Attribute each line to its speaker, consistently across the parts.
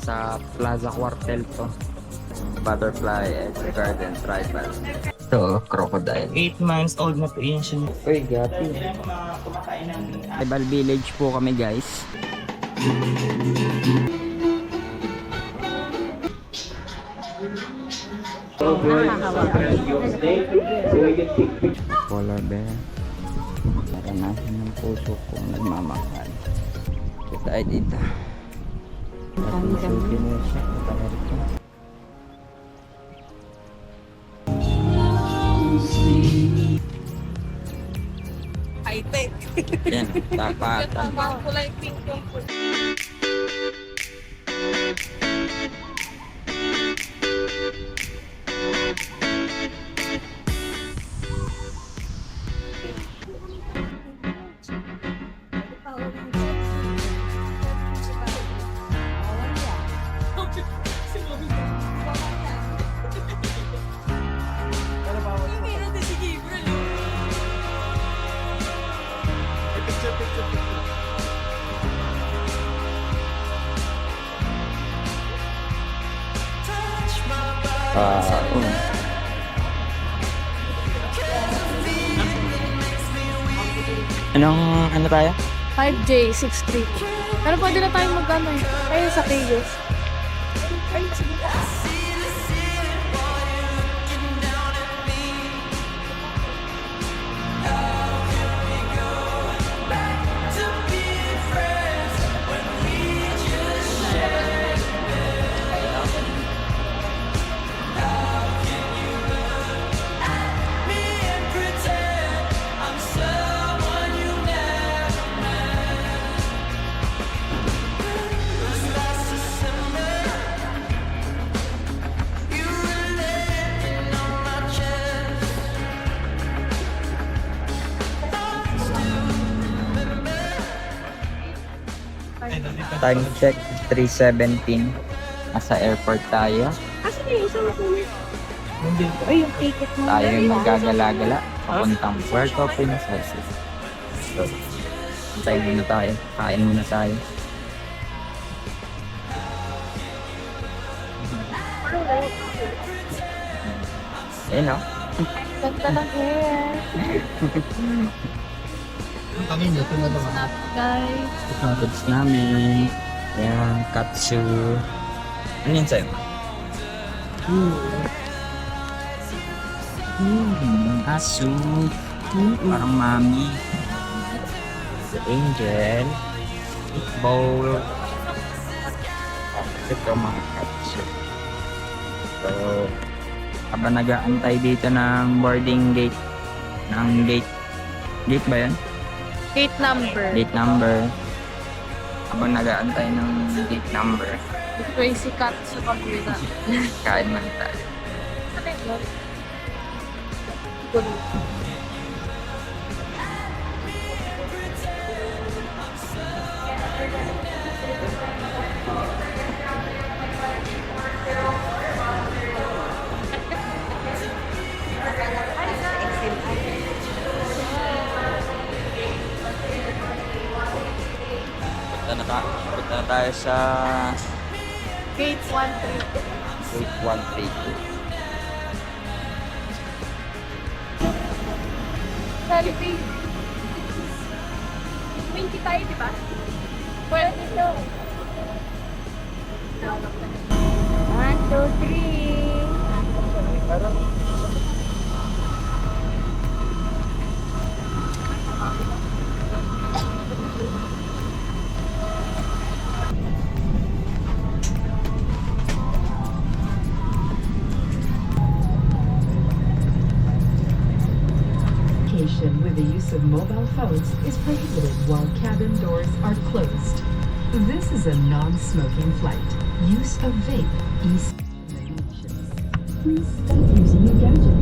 Speaker 1: Sa Plaza Cuartel to. Butterfly Edge Garden Tribal. Ito, crocodile.
Speaker 2: 8 months old na po yun siya.
Speaker 1: Uy, gapi. Tribal village po kami guys. Polar bear. Naranasan ng puso kong nagmamahal. Ito tayo dito. Ang souvenir siya.
Speaker 3: High-tech.
Speaker 1: Yan, tapatan.
Speaker 3: Kulay pink yung
Speaker 1: Ano tayo?
Speaker 3: 5J63. Pero pwede na tayong mag-ano eh. Ayun sa Kayos. Ay, sige.
Speaker 1: Time check, 3:17. Nasa airport tayo.
Speaker 3: Kasi yung isang kulit. Ay, yung ticket mo.
Speaker 1: Tayo yung maggagala-gala. Papuntang Puerto Princesa. So, tayo muna tayo. Kain muna tayo. Ayun o.
Speaker 3: Ganda ng hair. Guys.
Speaker 1: Noodles namin. Ayan, katsu. Ano yun sa'yo? Asu. Parang mami. The angel. Bowl. Ito mga katsu. So, habang nag-aantay dito ng boarding gate. Ng gate. Gate ba yan?
Speaker 3: Gate number.
Speaker 1: Gate number. Habang nag-aantay ng gate number.
Speaker 3: Crazy cat sa pagwira.
Speaker 1: Kain man tayo.
Speaker 3: Ano yun?
Speaker 1: Punta na tayo sa
Speaker 3: Gate 132.
Speaker 1: gate 132.
Speaker 3: Selfie. 20 tayo, di ba? Pwede ito. 1, 2, 3.
Speaker 4: With the use of mobile phones is prohibited while cabin doors are closed. This is a non-smoking flight. Use of vape is regulations. Please stop using your gadget.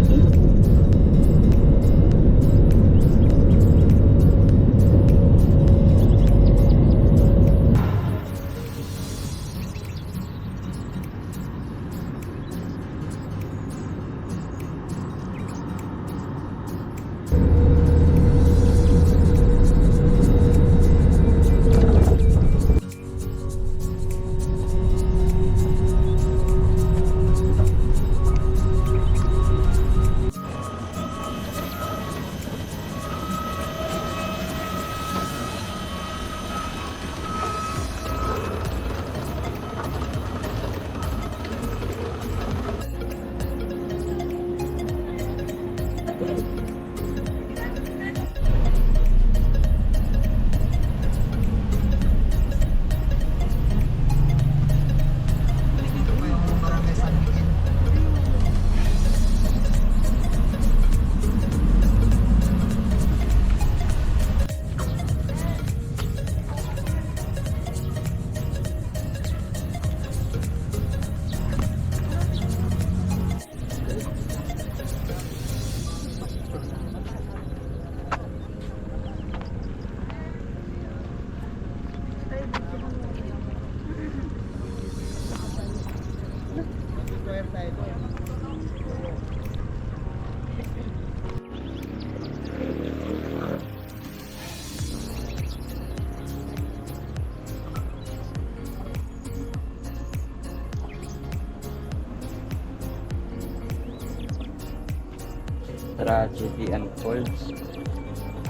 Speaker 1: Tragedy unfolds.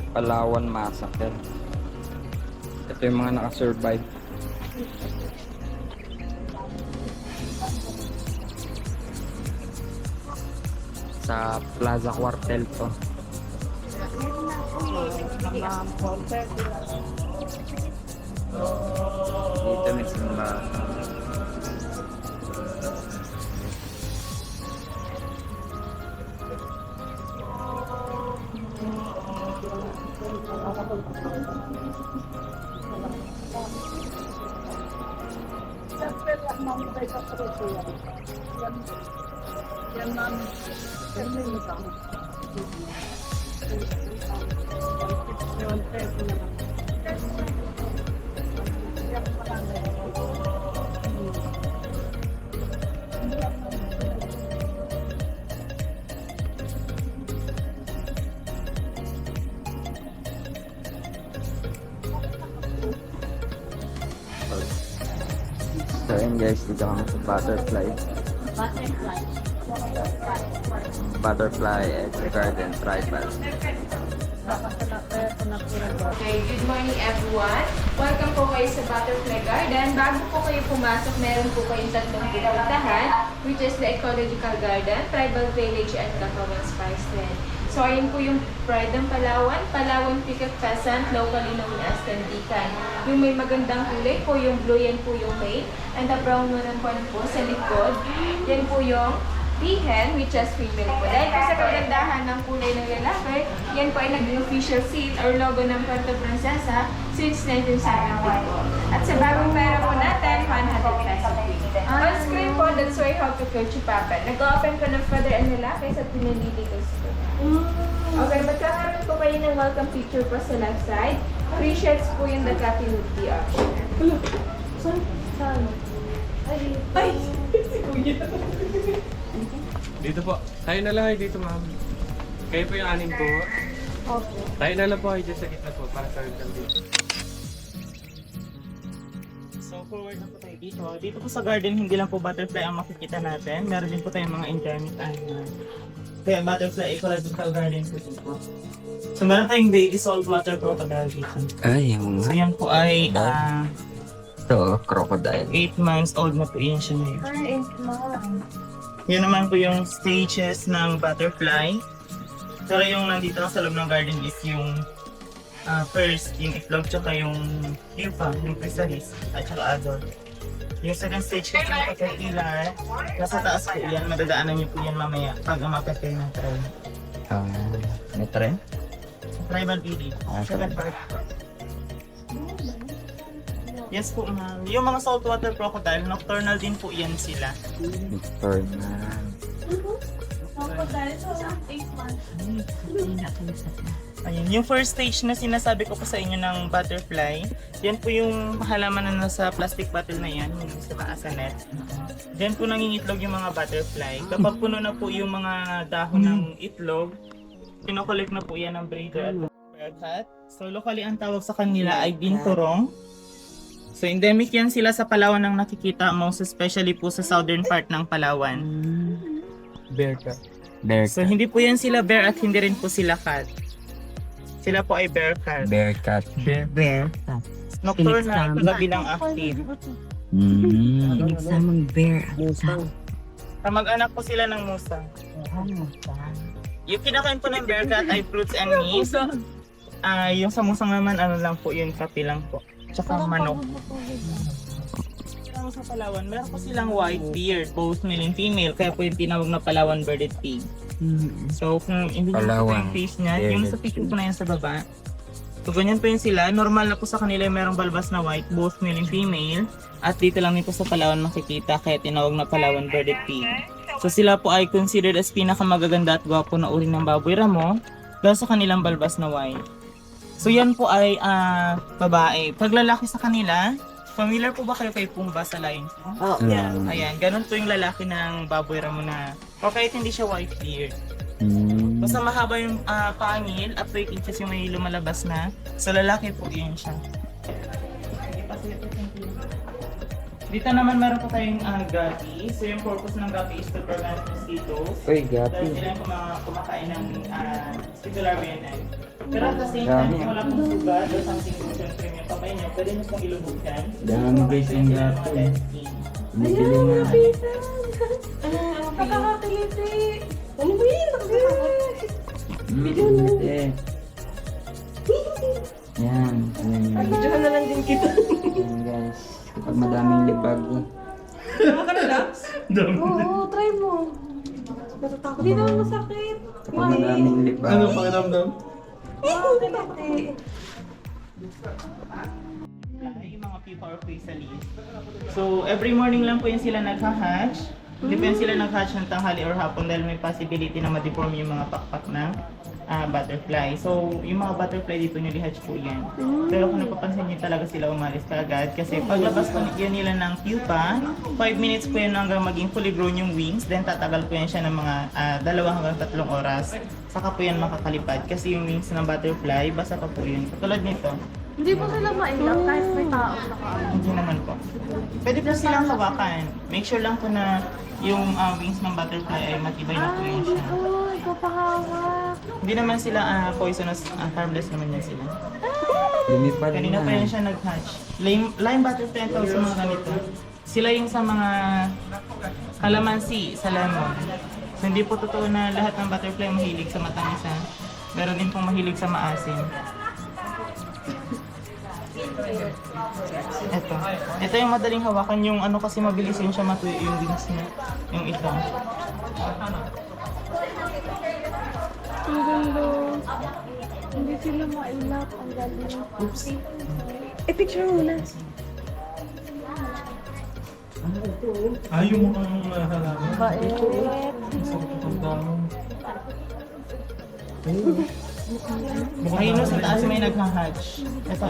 Speaker 1: Palawan Massacre. Ito yung mga nakasurvive. Sa Plaza Cuartel to. Dito may simbahan. So yun guys, dito kami sa Butterfly Edge Garden Tribal.
Speaker 5: Okay, good morning everyone. Welcome po kayo sa Butterfly Garden. Bago po kayo pumasok, meron po kayong tatlong pupuntahan, which is the Ecological Garden, Tribal Village, and Cacawan Spice Land. So, ayun po yung Pride ng Palawan, Palawan Peacock Pheasant, locally known as Tandikan. Yung may magandang kulay po, yung blue, yan po yung male, and the brown one po sa likod, yan po yung peahen, which is female po. Dahil po sa kagandahan ng kulay ng lalaki, yan po ay naging official seal or logo ng Puerto Princesa since 1970 po. At sa bagong pera po natin, 100 pesos. On screen po, that's why how to coach Papa. Nag-open ko ng father and lalaki sa pinalilitos ko. Okay, magkakaroon po kayo ng welcome picture po sa left side. 3 shirts po yung the continuity option.
Speaker 2: Dito po. Tayo na lang kayo dito, ma'am. Kayo po yung anim po.
Speaker 3: Okay.
Speaker 2: Tayo na lang po kayo dyan sa gitna po para sa dito. So, forward na po tayo dito. Dito po sa garden, hindi lang po butterfly ang makikita natin. Meron din po tayong mga endemic animal. Kaya butterfly ecological garden po dito. So, meron tayong baby saltwater crocodile dito.
Speaker 1: Ay, yung
Speaker 2: So, yan po ay
Speaker 1: ito, crocodile.
Speaker 2: 8 months old na po yan siya ngayon. Yan naman po yung stages ng butterfly. Pero yung nandito sa loob ng garden is yung first, yung itlog, tsaka yung pupa, yung chrysalis, at tsaka adult. Yung second stage kasi yung caterpillar, nasa taas po yan, madadaanan niyo po yan mamaya pag umakyat kayo ng trail.
Speaker 1: May tren?
Speaker 2: Tribal village, second part. Yes po, ma'am. Yung mga saltwater crocodile, nocturnal din po yan sila.
Speaker 1: Victor na.
Speaker 2: Ayun, yung first stage na sinasabi ko po sa inyo ng butterfly, yan po yung halaman na nasa plastic bottle na yan, yung sa taas sa net. Diyan po nangingitlog yung mga butterfly. Kapag puno na po yung mga dahon ng itlog, kinokollect na po yan ng breeder at bearcat. So locally ang tawag sa kanila ay binturong. So endemic yan sila sa Palawan ang nakikita, most especially po sa southern part ng Palawan.
Speaker 1: Bearcat.
Speaker 2: So hindi po yan sila bear at hindi rin po sila cat. Sila po ay bearcat.
Speaker 1: Bearcat.
Speaker 2: Bear. Nocturnal, gabi lang active.
Speaker 6: Samang bear.
Speaker 2: Kamag-anak po sila ng musa. Yung kinakain po ng bearcat ay fruits and meat. Yung sa musang naman, ano lang po, yun kape lang po. Tsaka manok. Sa Palawan, meron po silang white beard, both male and female. Kaya po yung tinawag na Palawan bearded pig. So kung hindi nyo po yung face niya, yung sa picture po na yan sa baba. So ganyan po yun sila. Normal na po sa kanila yung merong balbas na white, both male and female. At dito lang din po sa Palawan makikita kaya tinawag na Palawan bearded pig. So sila po ay considered as pinakamagaganda at gwapo na uri ng baboy ramo dahil sa kanilang balbas na white. So yan po ay babae. Pag lalaki sa kanila, Familiar po ba kayo kay Pumba sa Lion King?
Speaker 6: Oh, yeah.
Speaker 2: Ayan, ganun po yung lalaki ng baboy Ramona. O kahit hindi siya white beard. Basta mahaba yung pangil, up to 8 inches yung may lumalabas na. Sa lalaki po yun siya. Dito naman meron po tayong gabi. So yung purpose ng gabi is to prevent mosquitoes.
Speaker 1: Uy,
Speaker 2: Dahil
Speaker 1: gapi.
Speaker 2: sila yung kumakain ng mosquito larvae and egg. Pero at the same time, kung wala pong sugat or something kung siyempre yung papay niyo, pwede nyo pong ilubugkan.
Speaker 1: Dami guys yung gapi. Bibili nga.
Speaker 3: Nakakakiliti.
Speaker 6: Ano ba yun?
Speaker 1: Bibili. Yan. Yan.
Speaker 6: Videohan na lang din kita.
Speaker 1: Yan guys. Kapag madaming libag.
Speaker 3: Oo, try mo. Natatakot. Hindi naman masakit.
Speaker 1: Kapag madaming libag. Ano pakiramdam?
Speaker 3: Kiliti.
Speaker 2: Yung mga pupa or chrysalis. So, every morning lang po yun sila nagha-hatch. Hindi po yun sila nag-hatch ng tanghali or hapon dahil may possibility na ma-deform yung mga pakpak ng butterfly. So, yung mga butterfly dito nyo hatch po yan. Pero kung napapansin nyo talaga sila umalis kaagad kasi paglabas po yan nila ng pupa, 5 minutes po yun hanggang maging fully grown yung wings. Then tatagal po yan siya ng mga 2 hanggang 3 oras. Saka po yan makakalipad kasi yung wings ng butterfly, basa pa po yun. Katulad nito.
Speaker 3: Hindi po sila maindak kahit may tao nakaano.
Speaker 2: Hindi naman po. Pwede po silang hawakan. Make sure lang po na yung wings ng butterfly ay matibay na po yun
Speaker 3: Hindi
Speaker 2: siya.
Speaker 3: po, ikaw pahawak.
Speaker 2: Hindi naman sila poisonous, harmless naman yan sila.
Speaker 1: Lumipad
Speaker 2: Kanina pa
Speaker 1: na.
Speaker 2: yan siya nag-hatch. Lime butterfly ang tawag sa mga ganito. Sila yung sa mga kalamansi, sa lemon. So, hindi po totoo na lahat ng butterfly mahilig sa matamis ha. Meron din pong mahilig sa maasim. Ito yung madaling hawakan yung ano kasi mabilis yun siya matuyo yung wings niya. Yung ito.
Speaker 3: Ang ganda. Hindi sila mailap. Ang galing.
Speaker 2: Oops.
Speaker 6: Picture muna.
Speaker 7: Ayaw mo kang halaman.
Speaker 3: Bait.
Speaker 2: Ayun no, sa taas may nagha-hatch. Ito.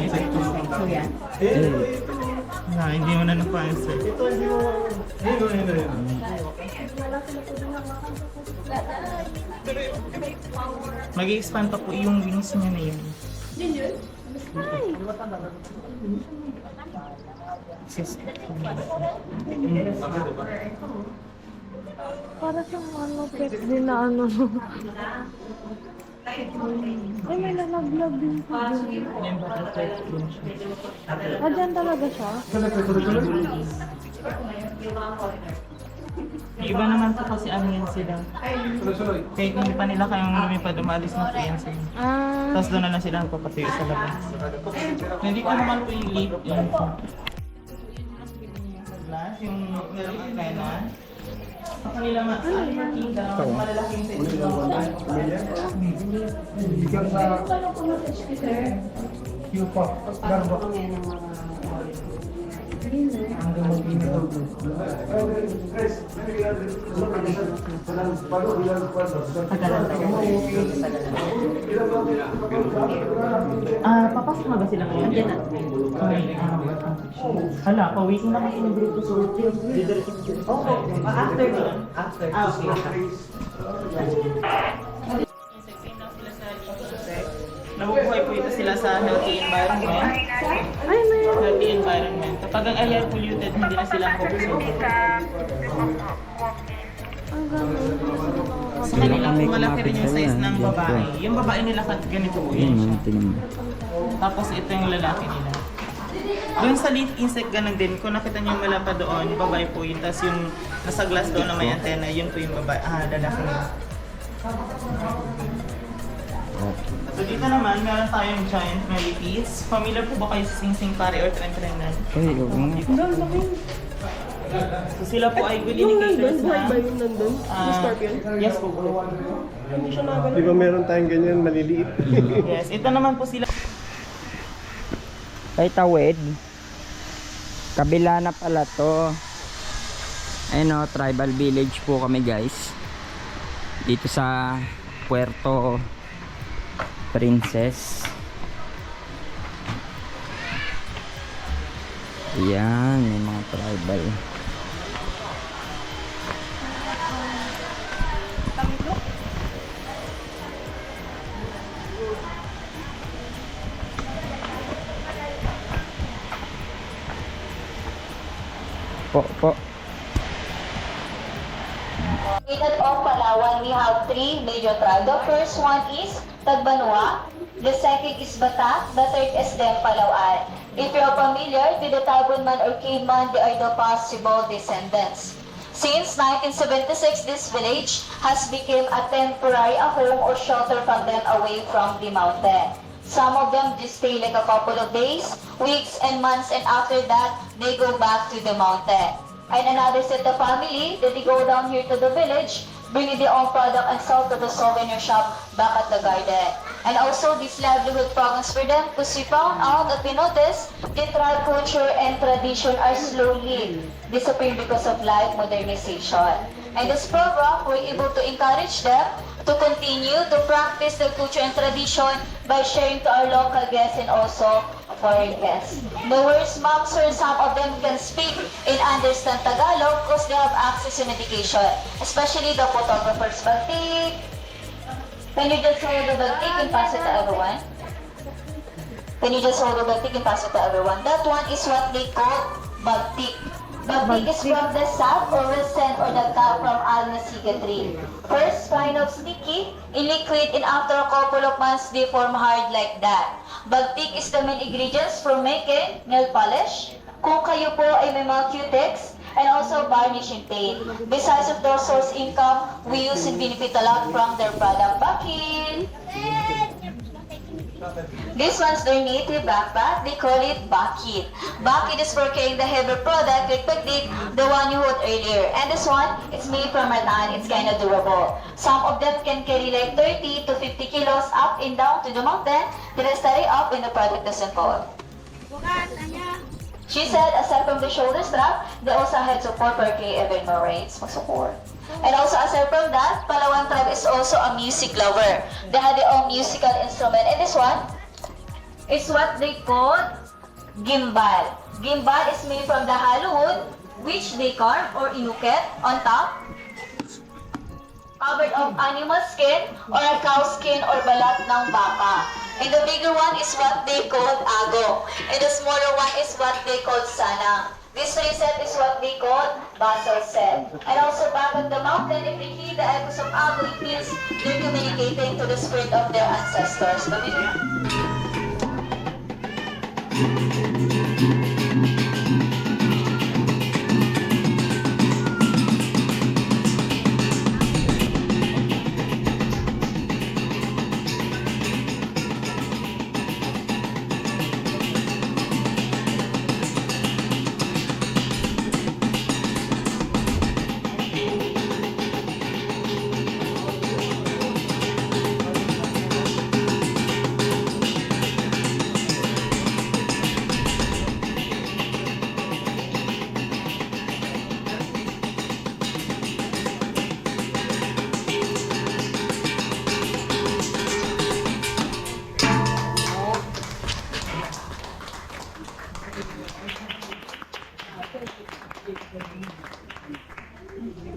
Speaker 2: So yan. Hindi mo na na-answer. Mag-i-expand pa po yung wings niya na yun. Sis.
Speaker 3: Para siyang ano, pet din na ano. Ay, may lalaglag din po din.
Speaker 2: Yan butterfly po siya.
Speaker 3: Dyan talaga siya?
Speaker 2: Yung iba naman po kasi ano yan sila. Kahit hindi pa nila kayong lumipad, umalis na po yan sila. Tapos doon na lang sila nagpapatuyo sa labas. Hindi ko naman po yung leaf yan po. Sa glass, yung meron ang pena. Sa kanila malalaking sa ito. Papasok na ba sila ngayon? Yan na. Hala, pawikin na kasi ng dito sa
Speaker 6: After me. After.
Speaker 2: okay. Nabubuhay po ito sila sa healthy environment.
Speaker 3: Ay, may
Speaker 2: Healthy environment. Kapag ang air polluted, hindi na sila focus.
Speaker 3: ang galing.
Speaker 2: Sa kanila po malaki rin yung size ng babae. Yung babae nila ganito po yun siya.
Speaker 1: Tingnan mo.
Speaker 2: Tapos ito yung lalaki nila. Doon sa leaf insect ganun din, kung nakita niyo yung malapa doon, babae po yun. Tapos yung nasa glass doon na may antena, yun po yung babae, lalaki nila. So dito naman, meron tayong giant millipedes. Familiar po ba kayo sa singsing pare or trentrenan?
Speaker 1: Ay, oo nga.
Speaker 2: So sila po ay good indicators na...
Speaker 6: yung nandun?
Speaker 2: Yes po.
Speaker 7: Di ba meron tayong ganyan maliliit?
Speaker 2: Yes, ito naman po sila.
Speaker 1: Ay, tawid. Kabila na pala to. Ayun o, tribal village po kami guys. Dito sa Puerto Princess. Ayan, may mga tribal. Po.
Speaker 8: Located off Palawan, we have three major tribes. The first one is Tagbanwa, the second is Batak, the third is Palawan. If you're familiar with the Tabunman or Caveman, they are the possible descendants. Since 1976, this village has become a temporary home or shelter from them away from the mountain. Some of them just stay like a couple of days, weeks, and months, and after that, they go back to the mountain. And another set of family, that they go down here to the village, bringing their own product and sell to the souvenir shop back at the garden. And also, this livelihood programs for them, because we found out that we noticed the tribe culture and tradition are slowly disappearing because of life modernization. And this program, we're able to encourage them to continue to practice the culture and tradition by sharing to our local guests and also foreign guests. No worries, ma'am, sir, some of them can speak and understand Tagalog because they have access to medication, especially the photographer's bagtik. Can you just hold the bagtik and pass it to everyone? Can you just hold the bagtik and pass it to everyone? That one is what they call bagtik. Bagtik is from the sap or resent or the top from almasiga tree. First, kind of sticky, in liquid, and after a couple of months, they form hard like that. Bagtik is the main ingredients for making nail polish. Kung kayo po ay may mga cutex, and also varnishing paint. Besides of their source income, we use and benefit a lot from their product. Bakit? This one's their native backpack. They call it bakit. Bakit is for carrying the heavy product like bagtik, the one you had earlier. And this one, it's made from rattan. It's kind of durable. Some of them can carry like 30 to 50 kilos up and down to the mountain. The rest are up when the product doesn't fall. She said, aside from the shoulder strap, they also had support for carry even more weights. Mag-support. And also aside from that, Palawan tribe is also a music lover. They have their own musical instrument. And this one is what they call gimbal. Gimbal is made from the hollow wood, which they carve or inukit on top, covered of animal skin or a cow skin or balat ng baka. And the bigger one is what they call ago. And the smaller one is what they call sana. This three set is what they call basal set. And also back at the mountain, if they hear the echoes of ago, it means they're communicating to the spirit of their ancestors.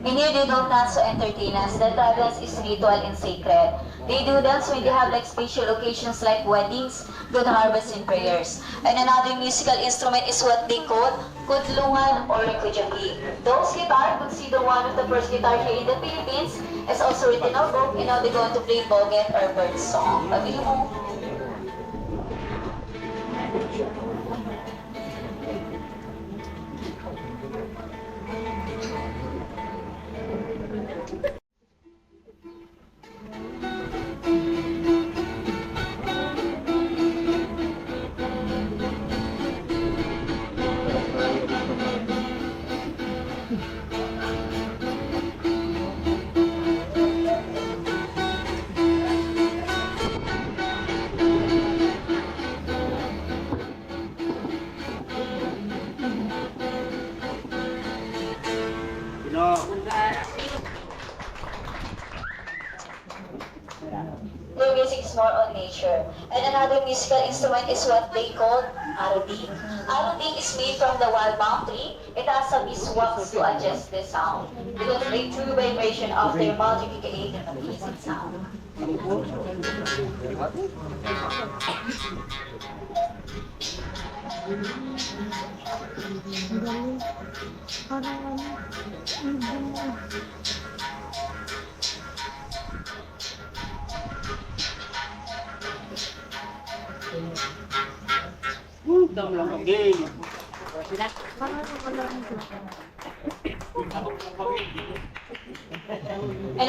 Speaker 8: And here they don't dance to entertain us. The dance is ritual and sacred. They do dance when they have like special occasions like weddings, good harvest, and prayers. And another musical instrument is what they call kudlungan or kujaki. Those guitar, considered one of the first guitar here in the Philippines, is also written in our book, and now they're going to play boget or bird song. Pabili mo. Their music is more on nature. And another musical instrument is what they call Aruding. Aruding is made from the wild palm tree. It has a beeswax to adjust the sound. Because a true vibration of their magic creating a pleasing sound. And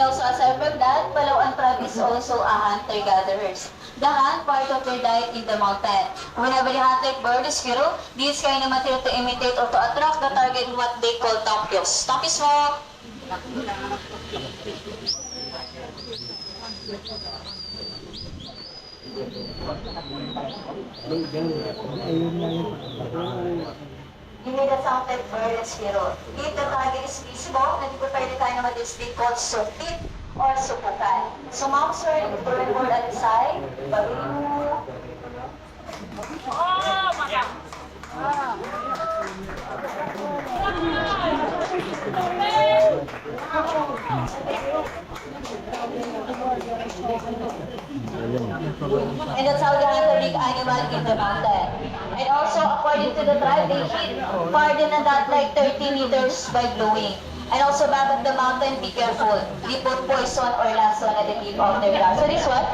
Speaker 8: also aside from that, Palawan tribe is also a hunter-gatherers. The hunt part of their diet in the mountain. Whenever the hunted bird is squirrel, these kind of material to imitate or to attract the target what they call tompios. Tompios mo! You need a sounded bird and squirrel. If the target is visible, nag-prepare the kind of what is they call surtit or supukan. So, mouse bird, bird bird at the side, babiru. And that's how the hunter big animal in the mountain. And also, according to the tribe, they hit farther than that, like 30 meters by blowing. And also, back at the mountain, be careful. They put poison or lason at the tip of their grass. So this one,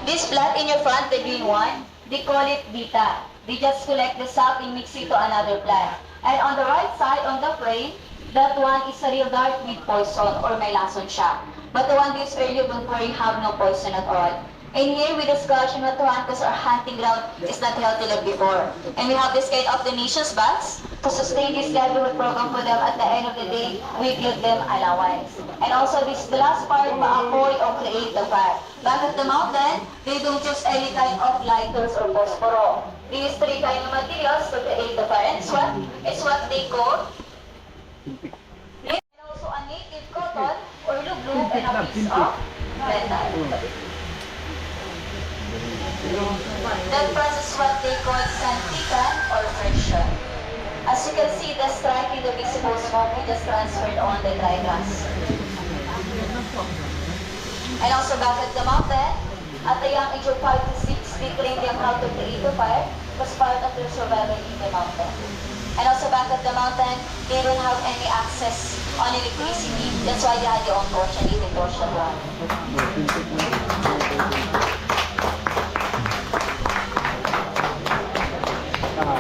Speaker 8: this plant in your front, the green one, they call it bita. They just collect the sap and mix it to another plant. And on the right side, on the frame, that one is a real dark with poison or may lason siya. But the one this earlier, don't worry, have no poison at all. And here we discuss what to hunt because our hunting ground is not healthy like before. And we have this kind of donations bats to sustain this livelihood program for them. At the end of the day, we give them allowance. And also this the last part, maapoy or create the fire. Back at the mountain, they don't use any kind of lighters or phosphoro. They use 3 kind of materials to create the fire. And it's what they call and also a native cotton or lublub and a piece of metal. That process is what they call santikan or friction. As you can see, the striking the visible smoke we just transferred on the dry grass. And also back at the mountain, at the young age of 5 to 6, they train them how to create a fire was part of their survival in the mountain. And also back at the mountain, they don't have any access on electricity. That's why they had their own torch and even torch the ground.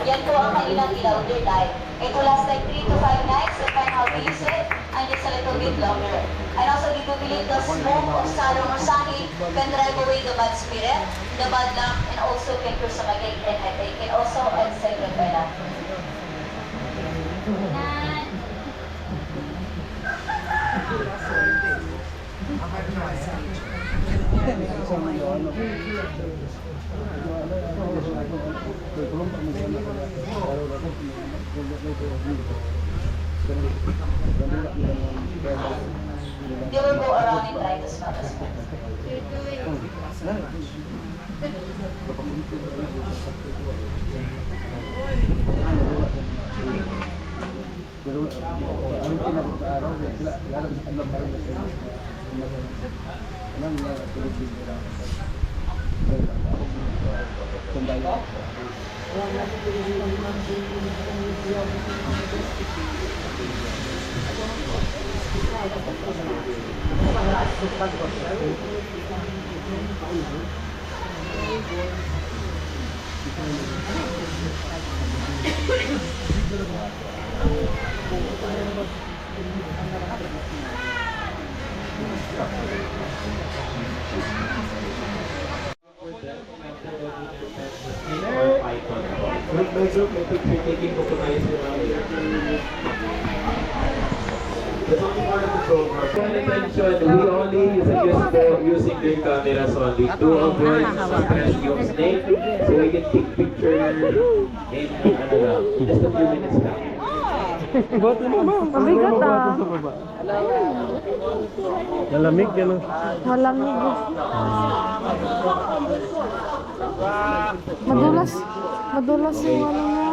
Speaker 8: Yan po ang kanilang ilaw, their diet. It will last like 3 to 5 nights, depending how they use it, and it's a little bit longer. And also, they do believe the smoke of sarong or sani can drive away the bad spirit, the bad luck, and also can cure some again and headache, and also second by that. They will go around and try to smell the smoke.
Speaker 9: Attention, we only suggest for using their cameras only to avoid scratching of snake, so we can take picture in just a few minutes lang.
Speaker 7: Bati mo ba?
Speaker 3: Mabigat ah.
Speaker 7: Malamig yan.
Speaker 3: Malamig. Madulas. Madulas yung ano niya.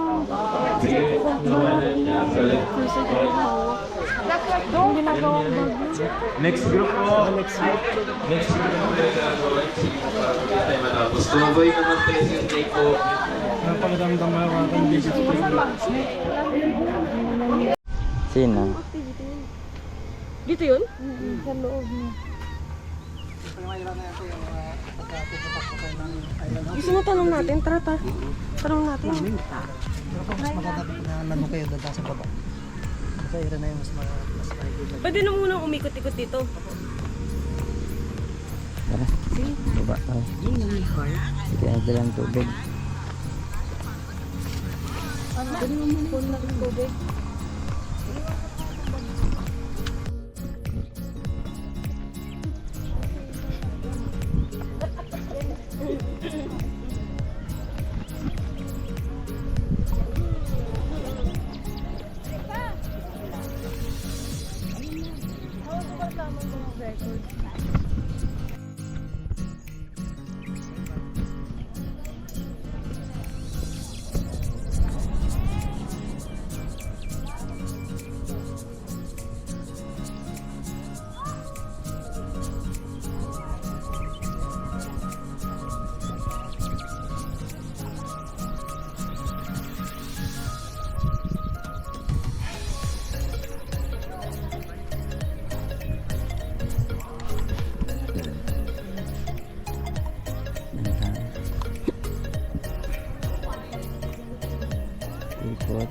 Speaker 3: Yung ginagawa ko.
Speaker 9: Next group po. Next group po tayo gagawin. Sige po, para tayo matapos. Tumaboy ka ng present take po.
Speaker 1: Sino?
Speaker 3: Dito yun? Sa loob niya. Gusto mo tanong natin? Tara. Tanong natin. Pwede na munang umikot-ikot dito.
Speaker 1: Tara. Baba tayo. Sige, ito lang tubig.
Speaker 3: Pwede mo muna pull na ng tubig.
Speaker 1: Ikot.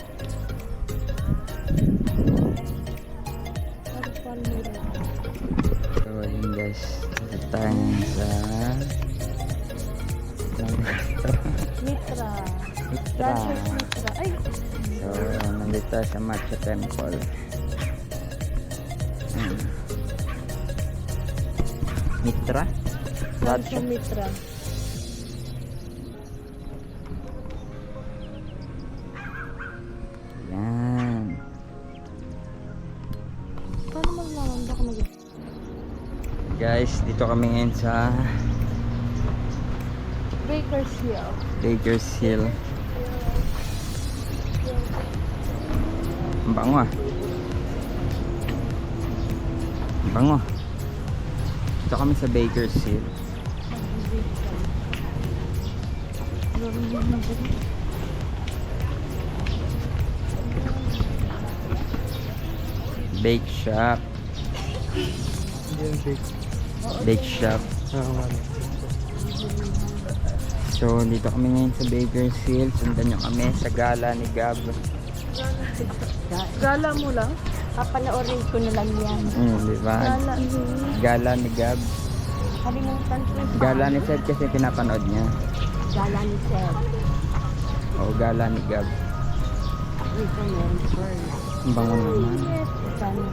Speaker 1: So yun guys, dito tayo ngayon sa
Speaker 3: Mitra.
Speaker 1: Mitra.
Speaker 3: Mitra. Ay!
Speaker 1: So nandito tayo sa Matcha Temple. Mitra?
Speaker 3: Rancho Mitra.
Speaker 1: Yan.
Speaker 3: Paano maglalanda ka mag-
Speaker 1: Guys, dito kami ngayon sa
Speaker 3: Baker's Hill.
Speaker 1: Baker's Hill. Ang bango ah. Ang bango. Dito kami sa Baker's Hill. Bake shop. Bake shop. So dito kami ngayon sa Baker's Hill. Sundan nyo kami sa gala ni Gab.
Speaker 3: Gala mo lang? Papanoorin ko na lang yan.
Speaker 1: Diba?
Speaker 3: Gala.
Speaker 1: Gala ni Gab.
Speaker 3: Kalimutan ko yung
Speaker 1: Gala ni Seth kasi pinapanood niya.
Speaker 3: Gala ni Seth.
Speaker 1: O gala ni Gab.
Speaker 3: Ito meron ko.
Speaker 1: Ang bango naman.
Speaker 3: Sana.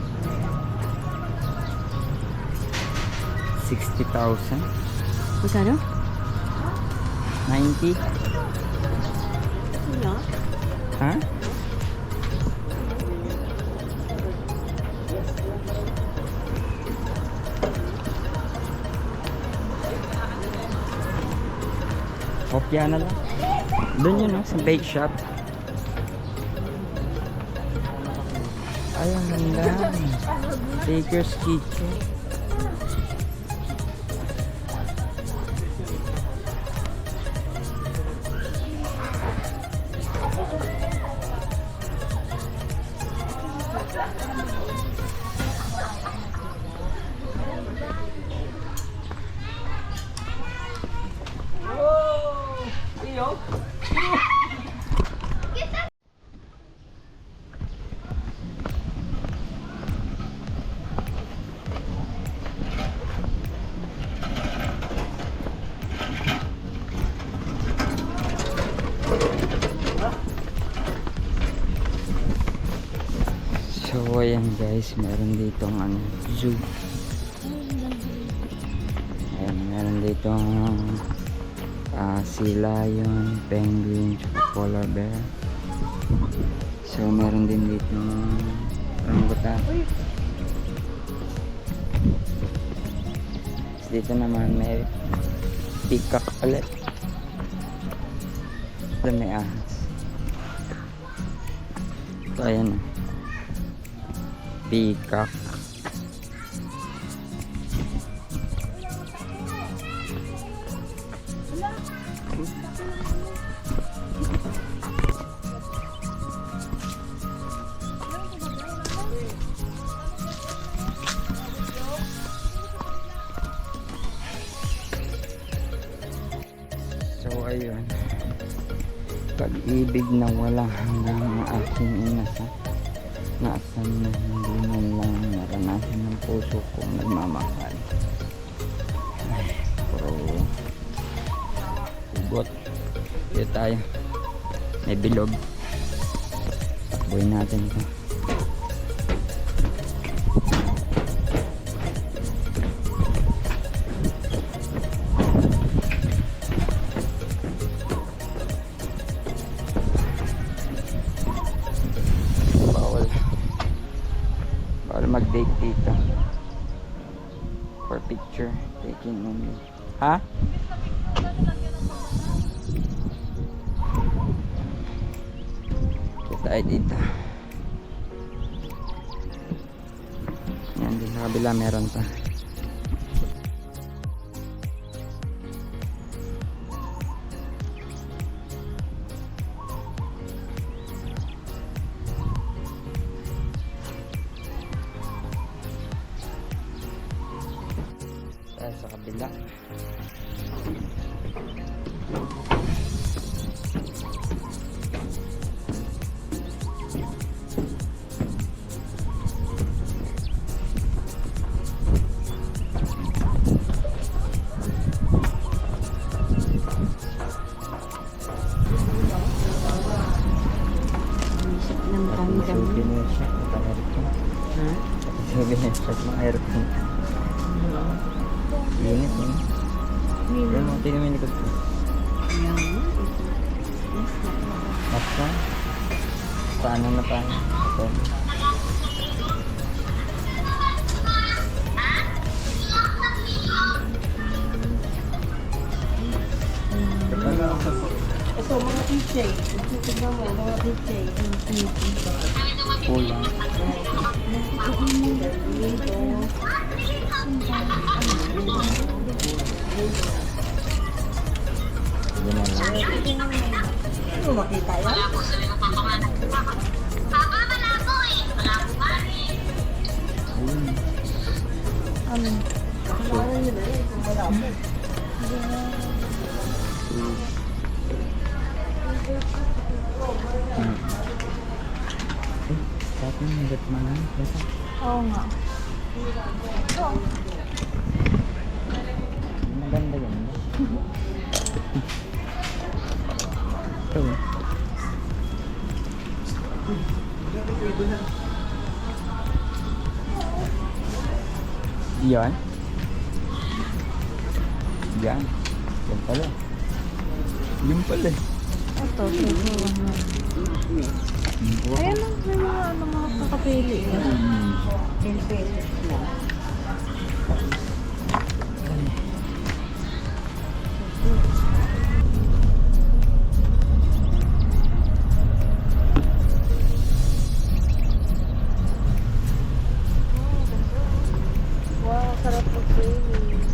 Speaker 1: 60,000.
Speaker 3: Magkano?
Speaker 1: 90.
Speaker 3: Ano?
Speaker 1: Ha? Kopya na lang. Doon yun, no? Sa bake shop. Ay, ang ganda. Baker's Kitchen. So ayan guys, meron ditong zoo. Ayan, meron ditong sea lion, penguin, polar bear. So, meron din dito rambutan. Dito naman may peacock ulit. Ito may ahas. So, ayan. Peacock. So ayun, pag-ibig na walang hanggang ang aking inasa, naasan na hindi man lang naranasan ng puso kong nagmamahal. Ay, pero hugot. Dito tayo, may bilog. Takbuhin natin ito. Bawal mag-date dito. For picture taking only. Ha? Kita tayo dito. Yan, di sa kabila meron pa. Sa kabila. Aircon. Init eh. Pero mo, tingnan mo yung likod ko. Basta. Paano na tayo? Ito.
Speaker 6: Ito, mga DJ. Ito ba mo, mga DJ.
Speaker 1: Kulang.
Speaker 6: Ano makita yan? Kasalanan nyo na yun kung wala mo.
Speaker 1: Sabi mo, hanggat malang.
Speaker 3: Oo nga.
Speaker 1: Maganda yan. Ito. Yan. Yan. Yan pala. Yan pala.
Speaker 3: Ito, ayan lang, may mga kakapili.
Speaker 6: 10 pesos na.
Speaker 3: Wow, sarap mag-swimming.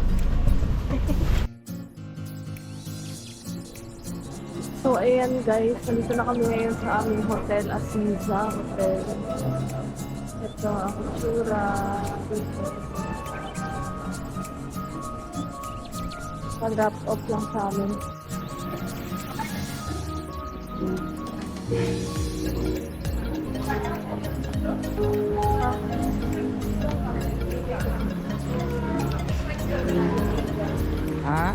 Speaker 3: So, ayan guys, nandito na kami ngayon sa aming hotel, Asiza Hotel. Ito ang kutsura. Pag-drop off lang sa amin.
Speaker 1: Ha?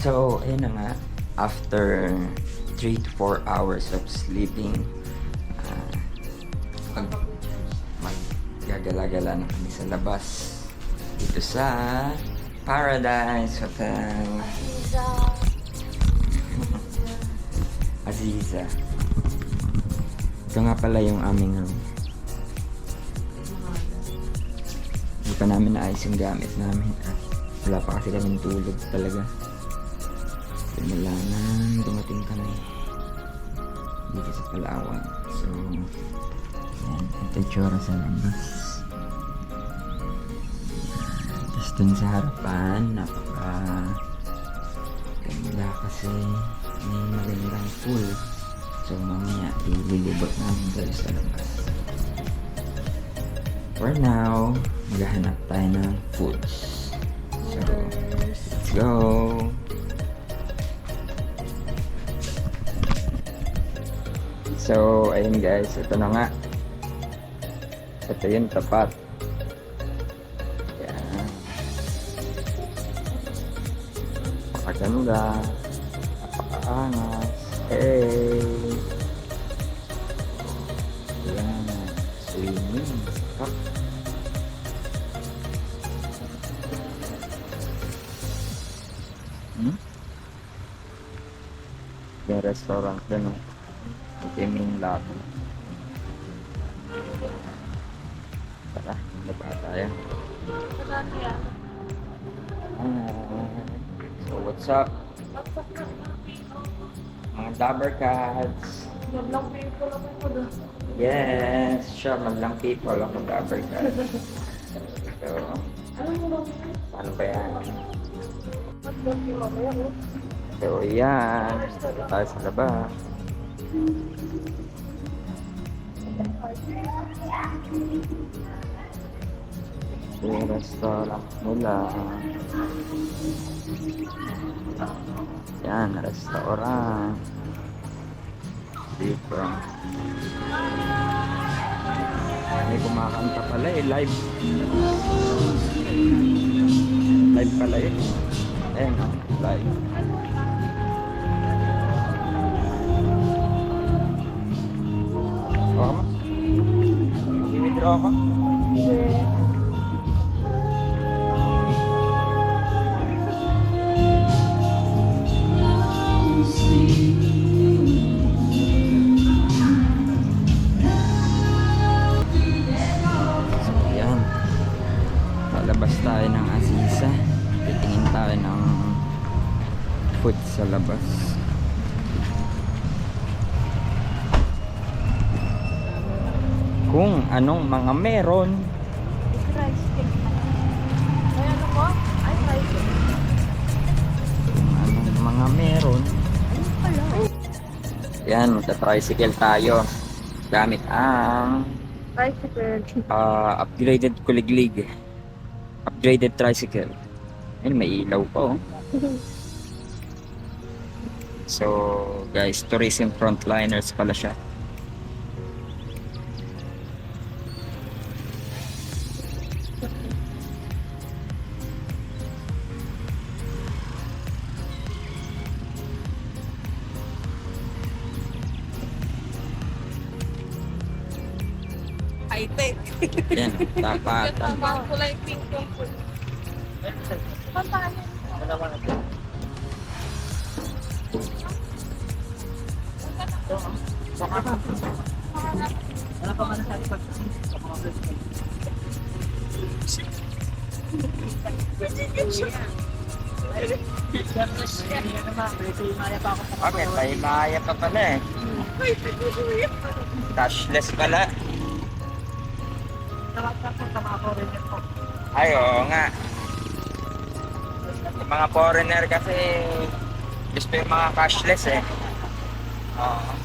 Speaker 1: So, ayun na nga. After 3 to 4 hours of sleeping, maggagala-gala na kami sa labas. Dito sa Paradise Hotel. Aziza. Ito nga pala yung aming room. Hindi pa namin naayos yung gamit namin. Wala pa kasi kaming tulog talaga. Simula nang dumating kami dito sa Palawan. So, yan. Ito yung tsura sa labas. Tapos dun sa harapan, ganda kasi may magandang pool. So, mamaya ililibot namin tayo sa labas. For now, maghahanap tayo ng foods. So, let's go! So, ayun guys, ito na nga. Ito yung tapat. Yan. Napakaganda. Napakaangas. Hey! Yan. Swimming. Cup. Yung restaurant dun, oh. Ito yung main lobby. Tara, baba tayo. So, what's up? Mga Dabber Cats.
Speaker 3: Madlang people ako po doon.
Speaker 1: Yes, siya, madlang people ako Dabber Cats. So, paano ba yan?
Speaker 3: Madlang people ako yan.
Speaker 1: So, yan. Tayo sa labas. Yung restaurant mula. Yan, restaurant. Dito. May kumakanta pala eh, live. Live pala eh. Ayan, live. Oh, i-withdraw ako? So, yan. Palabas tayo ng Aziza. Titingin tayo ng food sa labas. Kung anong mga meron.
Speaker 3: Rice cake. Ay, ano po? Ay, rice cake.
Speaker 1: Kung anong mga meron.
Speaker 3: Ano pala?
Speaker 1: Yan, magta-tricycle tayo. Gamit ang
Speaker 3: Tricycle.
Speaker 1: upgraded kuliglig. Upgraded tricycle. Ayun, may ilaw pa oh. So, guys, tourism frontliners pala siya. Yan, tapatan.
Speaker 3: Kulay pink yung food. Pampahan.
Speaker 1: Okay, may maya pa pala eh. Cashless pala. Ay, oo nga. Yung mga foreigner kasi gusto yung mga cashless eh. Oo.